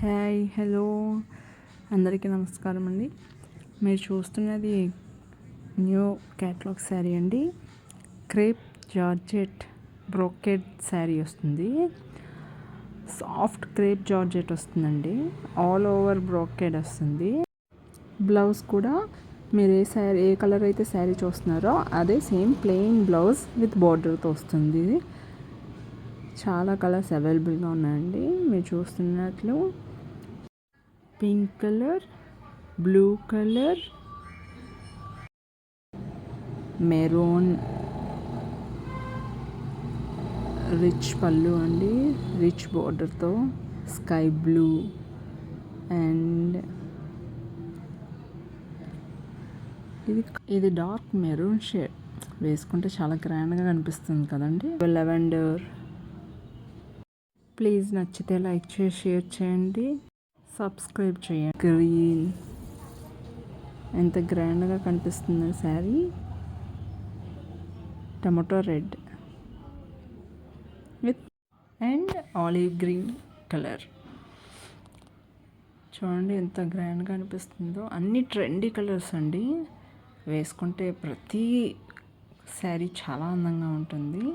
Hi hello అందరికీ నమస్కారం అండి. మీరు చూస్తున్నది న్యూ క్యాటలాగ్ శారీ అండి. క్రేప్ జార్జెట్ బ్రోకెడ్ శారీ వస్తుంది. సాఫ్ట్ క్రేప్ జార్జెట్ వస్తుందండి. ఆల్ ఓవర్ బ్రోకెడ్ వస్తుంది. బ్లౌజ్ కూడా మీరు ఏ కలర్ అయితే శారీ చూస్తున్నారో అదే సేమ్ ప్లెయిన్ బ్లౌజ్ విత్ బార్డర్తో వస్తుంది. చాలా కలర్స్ అవైలబుల్గా ఉన్నాయండి. మీరు చూస్తున్నట్లు pink colour, blue colour, maroon, rich పళ్ళు అండి, రిచ్ బార్డర్తో, స్కై బ్లూ అండ్ ఇది డార్క్ మెరూన్ షేడ్. వేసుకుంటే చాలా గ్రాండ్గా కనిపిస్తుంది కదండి. లెవెండర్. ప్లీజ్ నచ్చితే లైక్ చేసి షేర్ చేయండి, సబ్స్క్రైబ్ చేయండి. గ్రీన్ ఎంత గ్రాండ్గా కనిపిస్తుంది sari. Tomato red with and olive green colour. చూడండి ఎంత గ్రాండ్గా అనిపిస్తుందో. అన్ని ట్రెండీ కలర్స్ అండి. వేసుకుంటే ప్రతి శారీ చాలా అందంగా ఉంటుంది.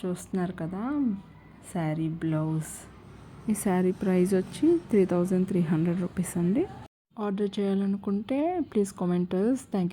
చూస్తున్నారు కదా శారీ బ్లౌజ్. ఈ శారీ ప్రైస్ వచ్చి 3300 రూపీస్ అండి. ఆర్డర్ చేయాలనుకుంటే ప్లీజ్ కామెంట్. Thank you.